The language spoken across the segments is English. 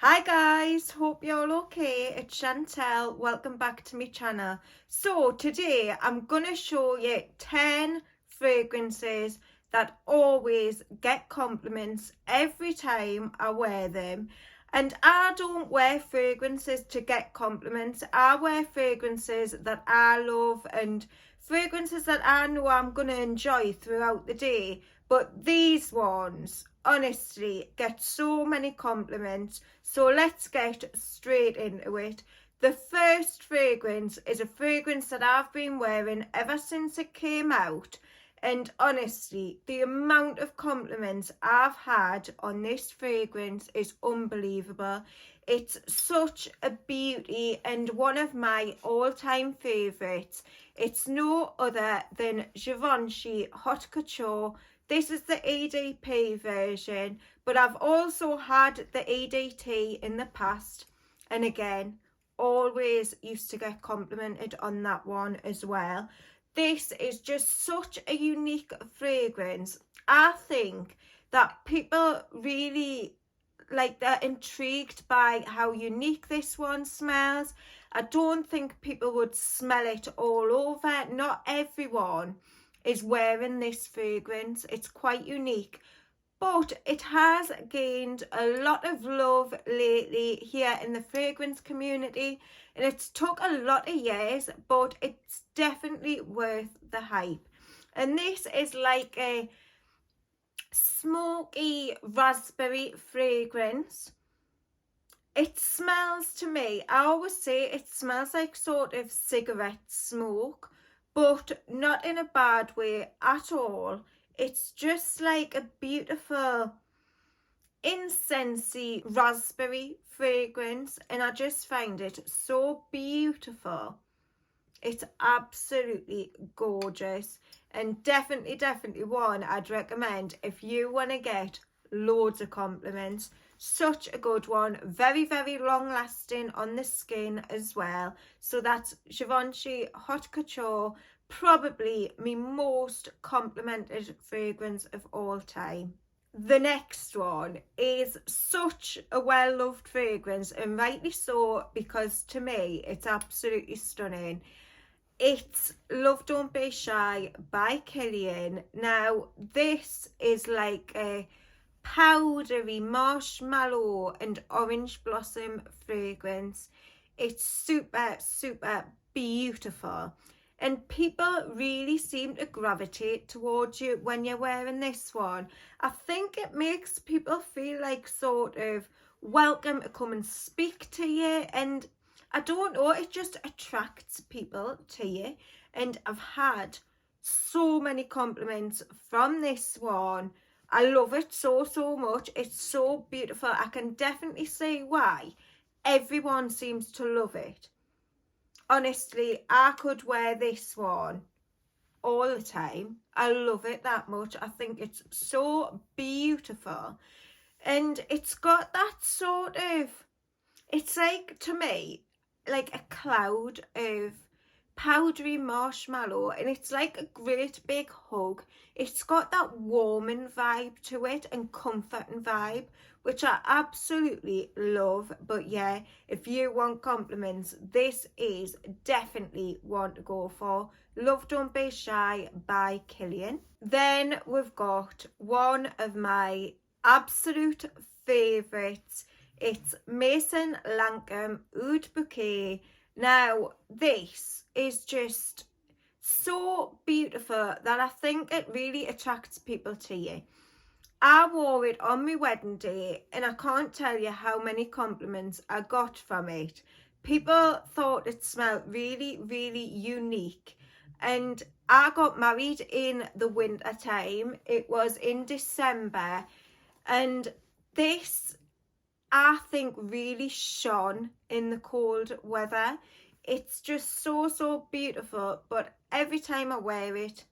Hi guys, hope you're all okay. It's Chantel. Welcome back to my channel. So today I'm gonna show you 10 fragrances that always get compliments every time I wear them. And I don't wear fragrances to get compliments. I wear fragrances that I love and fragrances that I know I'm gonna enjoy throughout the day. But these ones honestly get so many compliments, so let's get straight into it. The first fragrance is a fragrance that I've been wearing ever since it came out, and honestly the amount of compliments I've had on this fragrance is unbelievable. It's such a beauty and one of my all-time favourites. It's no other than Givenchy Hot Couture. This is the EDP version, but I've also had the EDT in the past, and again, always used to get complimented on that one as well. This is just such a unique fragrance. I think that people really they're intrigued by how unique this one smells. I don't think people would smell it all over. Not everyone is wearing this fragrance. It's quite unique, but it has gained a lot of love lately here in the fragrance community, and it's took a lot of years, but it's definitely worth the hype. And this is like a smoky raspberry fragrance. It smells, to me, I always say it smells like sort of cigarette smoke, but not in a bad way at all. It's just like a beautiful incensey raspberry fragrance, and I just find it so beautiful. It's absolutely gorgeous, and definitely one I'd recommend if you want to get loads of compliments. Such a good one, very long lasting on the skin as well. So that's Givenchy Hot Couture, probably my most complimented fragrance of all time. The next one is such a well-loved fragrance, and rightly so, because to me it's absolutely stunning. It's Love Don't Be Shy by Kilian. Now this is like a powdery marshmallow and orange blossom fragrance. It's super beautiful, and people really seem to gravitate towards you when you're wearing this one. I think it makes people feel like sort of welcome to come and speak to you, and I don't know, it just attracts people to you. And I've had so many compliments from this one. I love it so much. It's so beautiful. I can definitely see why everyone seems to love it. Honestly, I could wear this one all the time. I love it that much. I think it's so beautiful, and it's got that sort of, it's like, to me, like a cloud of powdery marshmallow, and it's like a great big hug. It's got that warming vibe to it and comforting vibe, which I absolutely love. But yeah, if you want compliments, this is definitely one to go for. Love Don't Be Shy by Kilian. Then we've got one of my absolute favourites. It's Maison Lancome Oud Bouquet. Now this is just so beautiful that I think it really attracts people to you. I wore it on my wedding day, and I can't tell you how many compliments I got from it. People thought it smelled really unique, and I got married in the winter time. It was in December, and this, I think, really shone in the cold weather. It's just so beautiful, but every time I wear it,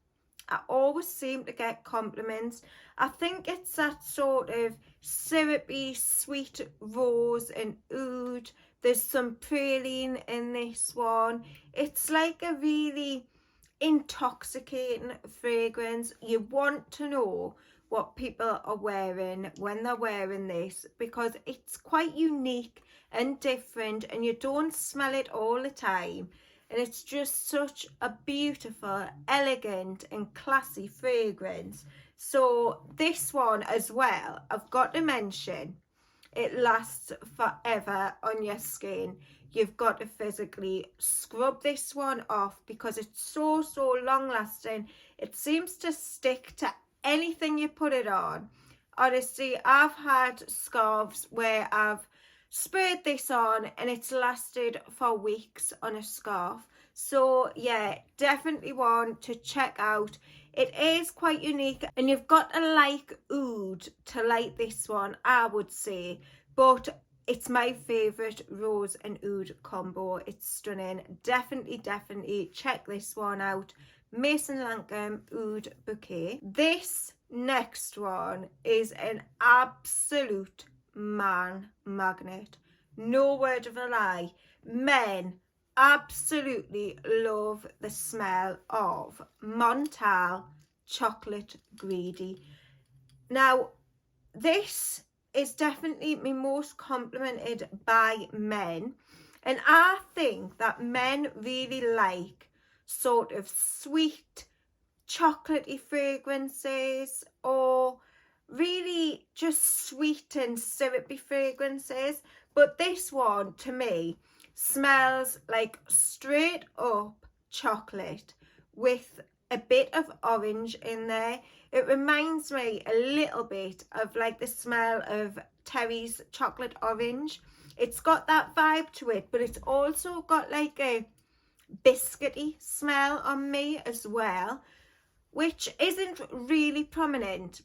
I always seem to get compliments. I think it's that sort of syrupy, sweet rose and oud. There's some praline in this one. It's like a really intoxicating fragrance. You want to know what people are wearing when they're wearing this, because it's quite unique and different and you don't smell it all the time, and it's just such a beautiful, elegant and classy fragrance. So this one as well, I've got to mention, it lasts forever on your skin. You've got to physically scrub this one off because it's so long lasting. It seems to stick to anything you put it on. Honestly, I've had scarves where I've sprayed this on and it's lasted for weeks on a scarf. So yeah, definitely one to check out. It is quite unique and you've got to like oud to like this one, I would say, but it's my favourite rose and oud combo. It's stunning. Definitely check this one out. Maison Lancome Oud Bouquet. This next one is an absolute man magnet. No word of a lie. Men absolutely love the smell of Montale Chocolate Greedy. Now, this is definitely my most complimented by men, and I think that men really like sort of sweet chocolatey fragrances, or really just sweet and syrupy fragrances, but this one to me smells like straight up chocolate with a bit of orange in there. It reminds me a little bit of like the smell of Terry's chocolate orange. It's got that vibe to it, but it's also got like a biscuity smell on me as well, which isn't really prominent,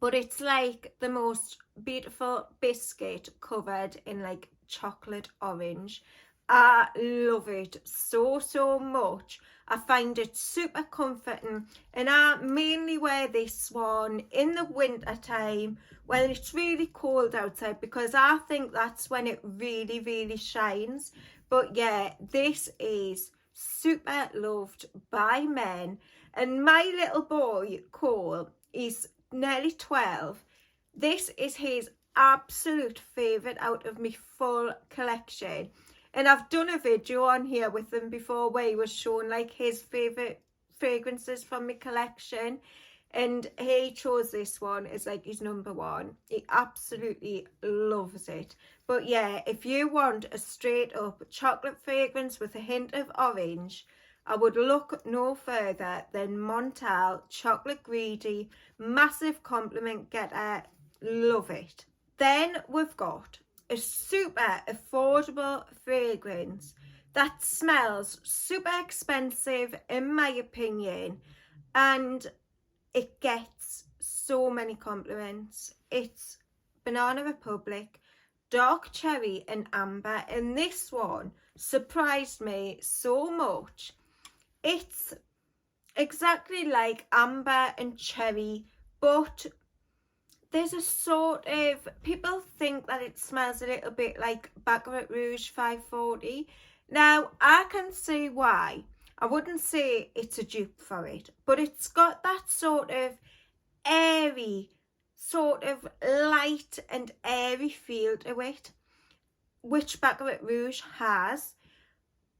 but it's like the most beautiful biscuit covered in like chocolate orange. I love it so much. I find it super comforting, and I mainly wear this one in the winter time when it's really cold outside, because I think that's when it really shines. But yeah, this is super loved by men, and my little boy Cole is nearly 12. This is his absolute favourite out of my full collection. And I've done a video on here with him before where he was showing like his favourite fragrances from my collection. And he chose this one as like his number one. He absolutely loves it. But yeah, if you want a straight up chocolate fragrance with a hint of orange, I would look no further than Montale Chocolate Greedy. Massive compliment getter. Love it. Then we've got a super affordable fragrance that smells super expensive in my opinion, and it gets so many compliments. It's Banana Republic Dark Cherry and Amber, and this one surprised me so much. It's exactly like amber and cherry, but there's a sort of, people think that it smells a little bit like Baccarat Rouge 540. Now, I can see why. I wouldn't say it's a dupe for it, but it's got that sort of airy, sort of light and airy feel to it, which Baccarat Rouge has.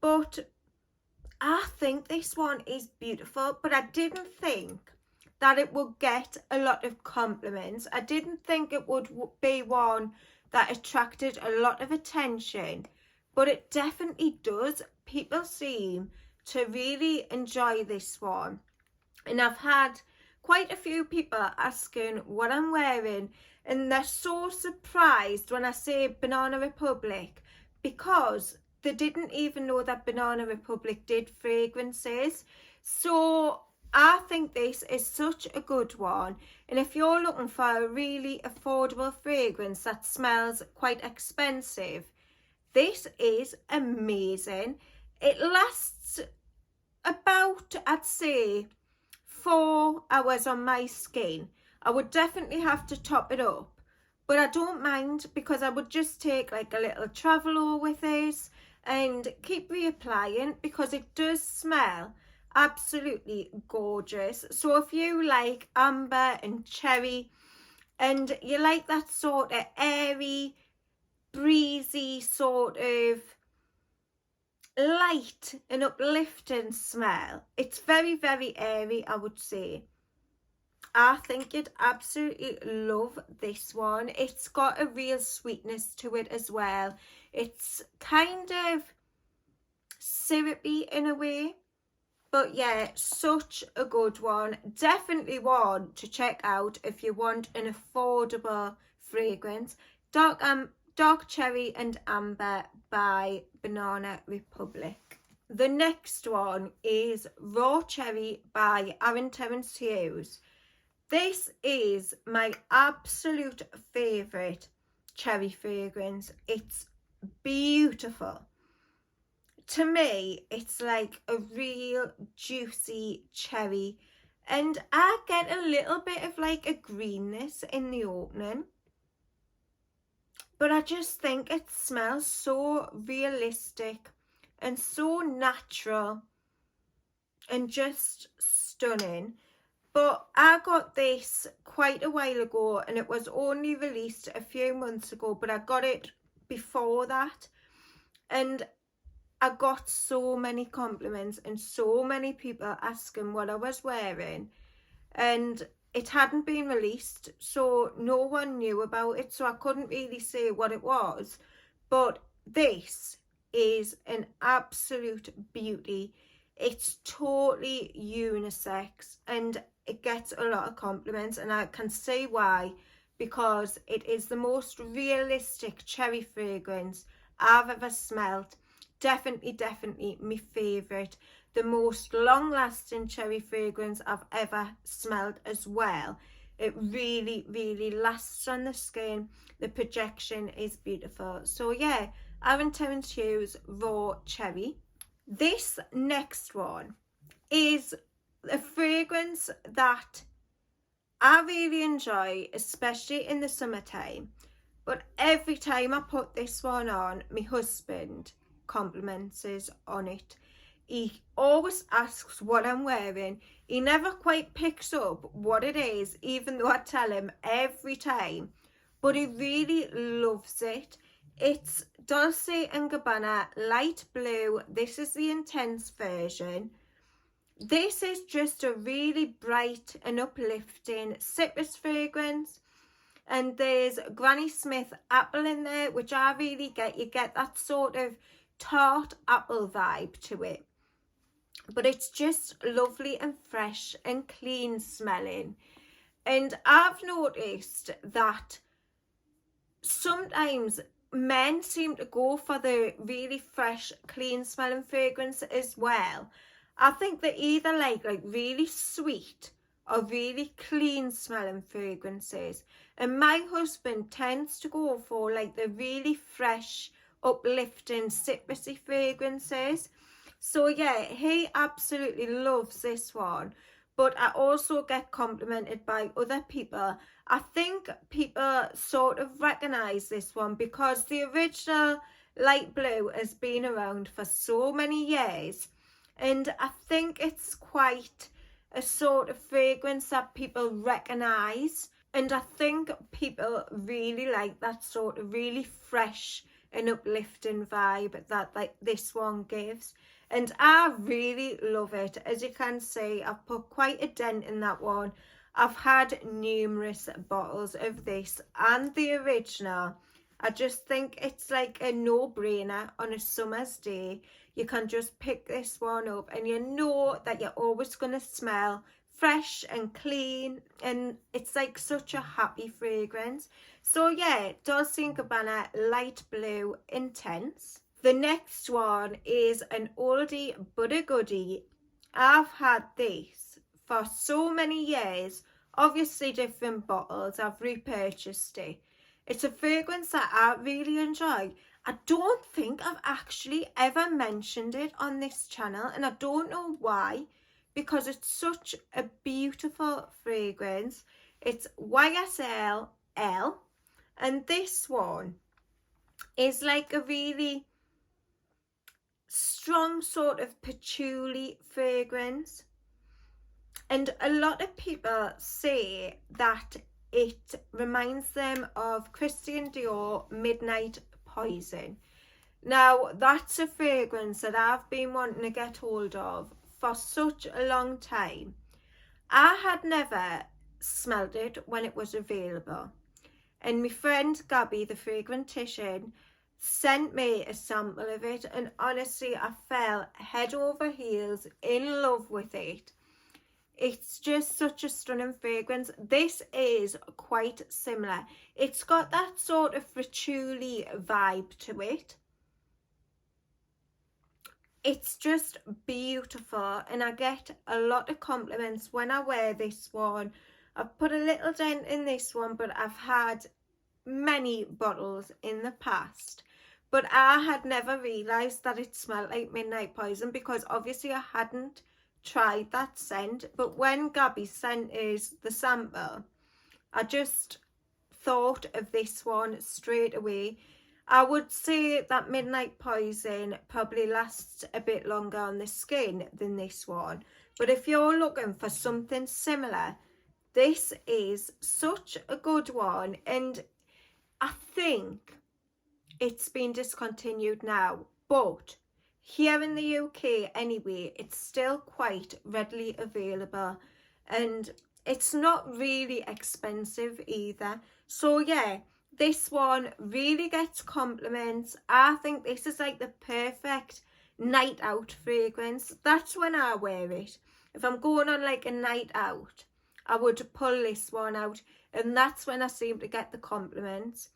But I think this one is beautiful, but I didn't think that it would get a lot of compliments. I didn't think it would be one that attracted a lot of attention, but it definitely does. People seem to really enjoy this one, and I've had quite a few people asking what I'm wearing, and they're so surprised when I say Banana Republic, because they didn't even know that Banana Republic did fragrances. So I think this is such a good one, and if you're looking for a really affordable fragrance that smells quite expensive, this is amazing. It lasts about, I'd say, 4 hours on my skin. I would definitely have to top it up, but I don't mind, because I would just take like a little travel with this and keep reapplying, because it does smell absolutely gorgeous. So if you like amber and cherry and you like that sort of airy, breezy sort of light and uplifting smell, it's very, very airy, I would say. I think you'd absolutely love this one. It's got a real sweetness to it as well. It's kind of syrupy in a way, but yeah, such a good one. Definitely one to check out if you want an affordable fragrance. Dark Cherry and Amber by Banana Republic. The next one is Raw Cherry by Terence Hughes. This is my absolute favourite cherry fragrance. It's beautiful. To me, it's like a real juicy cherry, and I get a little bit of like a greenness in the opening, but I just think it smells so realistic and so natural and just stunning. But I got this quite a while ago and it was only released a few months ago, but I got it before that, and I got so many compliments and so many people asking what I was wearing, and it hadn't been released, so no one knew about it, so I couldn't really say what it was. But this is an absolute beauty. It's totally unisex and it gets a lot of compliments, and I can see why, because it is the most realistic cherry fragrance I've ever smelled. Definitely my favourite. The most long lasting cherry fragrance I've ever smelled as well. It really lasts on the skin. The projection is beautiful. So yeah, Terence Hughes Raw Cherry. This next one is a fragrance that I really enjoy, especially in the summertime. But every time I put this one on, my husband compliments us on it. He always asks what I'm wearing. He never quite picks up what it is, even though I tell him every time. But he really loves it. It's Dolce & Gabbana Light Blue. This is the intense version. This is just a really bright and uplifting citrus fragrance. And there's Granny Smith apple in there, which I really get. You get that sort of tart apple vibe to it. But it's just lovely and fresh and clean smelling. And I've noticed that sometimes men seem to go for the really fresh, clean smelling fragrance as well. I think they either like really sweet or really clean smelling fragrances. And my husband tends to go for like the really fresh, uplifting, citrusy fragrances. So yeah, he absolutely loves this one. But I also get complimented by other people. I think people sort of recognise this one because the original light blue has been around for so many years. And I think it's quite a sort of fragrance that people recognise. And I think people really like that sort of really fresh and uplifting vibe that like this one gives. And I really love it. As you can see, I've put quite a dent in that one. I've had numerous bottles of this and the original. I just think it's like a no-brainer on a summer's day. You can just pick this one up and you know that you're always going to smell fresh and clean, and it's like such a happy fragrance. So yeah, Dolce & Gabbana Light Blue Intense. The next one is an oldie but a goodie. I've had this for so many years, obviously different bottles, I've repurchased it. It's a fragrance that I really enjoy. I don't think I've actually ever mentioned it on this channel, and I don't know why, because it's such a beautiful fragrance. It's YSL Elle, and this one is like a really strong sort of patchouli fragrance. And a lot of people say that it reminds them of Christian Dior Midnight Poison. Now, that's a fragrance that I've been wanting to get hold of for such a long time. I had never smelled it when it was available. And my friend Gabby, the fragrantician, sent me a sample of it, and honestly, I fell head over heels in love with it. It's just such a stunning fragrance. This is quite similar. It's got that sort of patchouli vibe to it. It's just beautiful, and I get a lot of compliments when I wear this one. I've put a little dent in this one, but I've had many bottles in the past. But I had never realised that it smelled like Midnight Poison, because obviously I hadn't tried that scent. But when Gabby sent us the sample, I just thought of this one straight away. I would say that Midnight Poison probably lasts a bit longer on the skin than this one, but if you're looking for something similar, this is such a good one. And I think it's been discontinued now, but here in the UK anyway, it's still quite readily available, and it's not really expensive either. So yeah, this one really gets compliments. I think this is like the perfect night out fragrance. That's when I wear it. If I'm going on like a night out, I would pull this one out, and that's when I seem to get the compliments.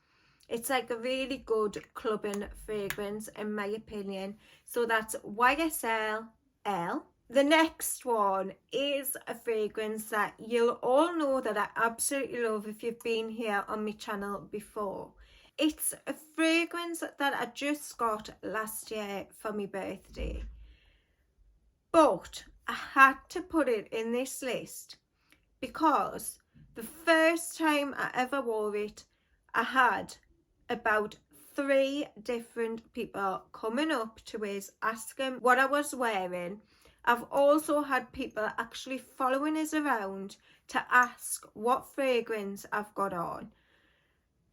It's like a really good clubbing fragrance in my opinion. So that's YSL Elle. The next one is a fragrance that you'll all know that I absolutely love if you've been here on my channel before. It's a fragrance that I just got last year for my birthday, but I had to put it in this list because the first time I ever wore it, I had about 3 different people coming up to us asking what I was wearing. I've also had people actually following us around to ask what fragrance I've got on.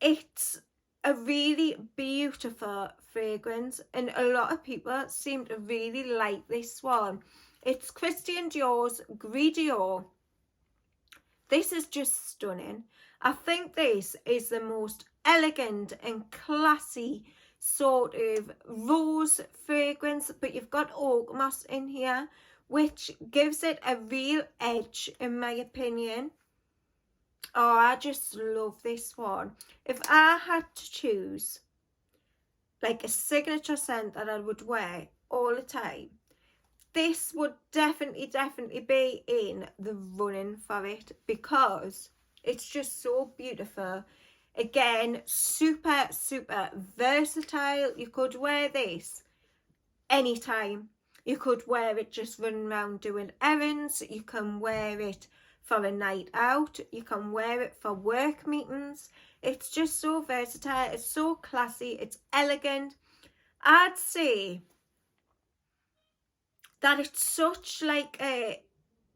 It's a really beautiful fragrance, and a lot of people seem to really like this one. It's Christian Dior's Gris. This is just stunning. I think this is the most elegant and classy sort of rose fragrance, but you've got oak moss in here, which gives it a real edge in my opinion. Oh, I just love this one. If I had to choose like a signature scent that I would wear all the time, this would definitely be in the running for it, because it's just so beautiful. Again, super versatile. You could wear this anytime. You could wear it just running around doing errands. You can wear it for a night out. You can wear it for work meetings. It's just so versatile. It's so classy. It's elegant. I'd say that it's such like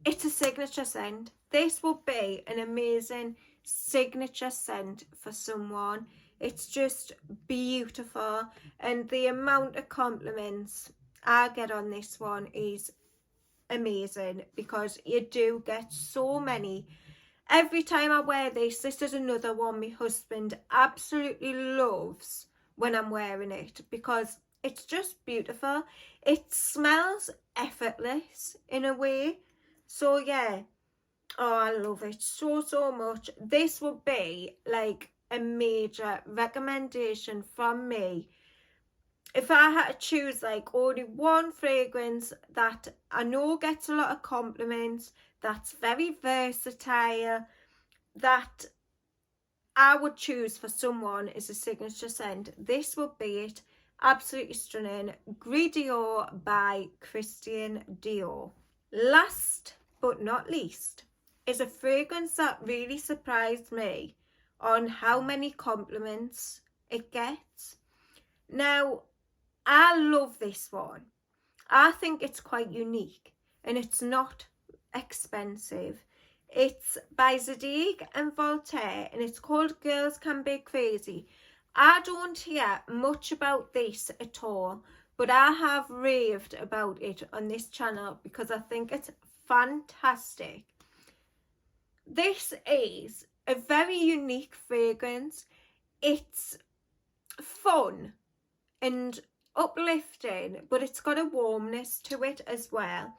it's a signature scent. This would be an amazing signature scent for someone. It's just beautiful, and the amount of compliments I get on this one is amazing, because you do get so many. Every time I wear this is another one my husband absolutely loves when I'm wearing it, because it's just beautiful. It smells effortless in a way. So yeah, oh, I love it so much. This would be like a major recommendation from me. If I had to choose like only one fragrance that I know gets a lot of compliments, that's very versatile, that I would choose for someone as a signature scent, this would be it. Absolutely stunning. Gris Dior by Christian Dior. Last but not least is a fragrance that really surprised me on how many compliments it gets. Now, I love this one. I think it's quite unique and it's not expensive. It's by Zadig and Voltaire and it's called Girls Can Be Crazy. I don't hear much about this at all, but I have raved about it on this channel because I think it's fantastic. This is a very unique fragrance. It's fun and uplifting, but it's got a warmness to it as well.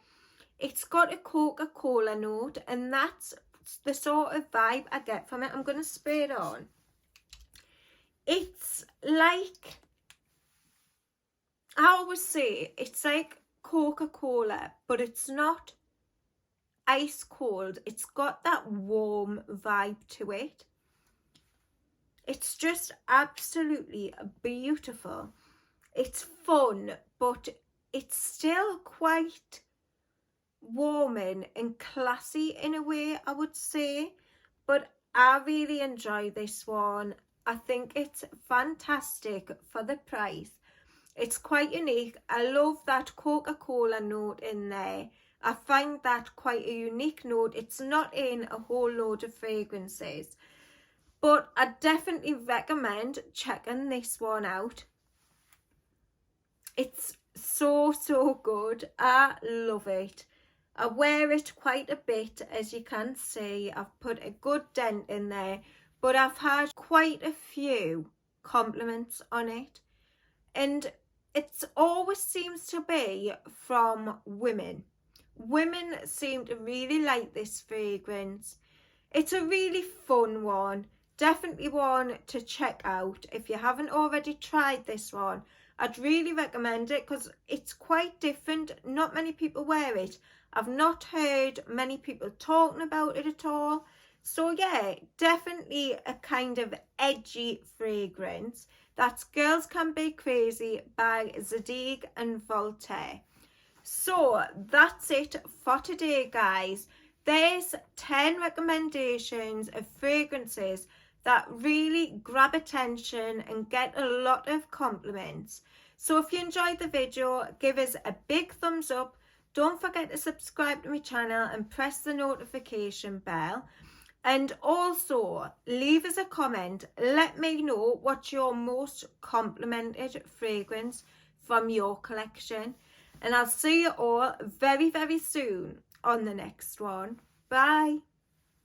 It's got a Coca-Cola note, and that's the sort of vibe I get from it. I'm going to spray it on. It's like, I always say, it's like Coca-Cola, but it's not ice cold. It's got that warm vibe to it. It's just absolutely beautiful. It's fun, but it's still quite warming and classy in a way, I would say. But I really enjoy this one. I think it's fantastic for the price. It's quite unique. I love that Coca-Cola note in there. I find that quite a unique note. It's not in a whole load of fragrances, but I definitely recommend checking this one out. It's so good. I love it. I wear it quite a bit, as you can see. I've put a good dent in there, but I've had quite a few compliments on it, and it always seems to be from women. Women seem to really like this fragrance. It's a really fun one. Definitely one to check out. If you haven't already tried this one, I'd really recommend it because it's quite different. Not many people wear it. I've not heard many people talking about it at all. So yeah, definitely a kind of edgy fragrance. That's Girls Can Be Crazy by Zadig and Voltaire. So that's it for today, guys. There's 10 recommendations of fragrances that really grab attention and get a lot of compliments. So if you enjoyed the video, give us a big thumbs up. Don't forget to subscribe to my channel and press the notification bell. And also leave us a comment. Let me know what's your most complimented fragrance from your collection. And I'll see you all very soon on the next one. Bye.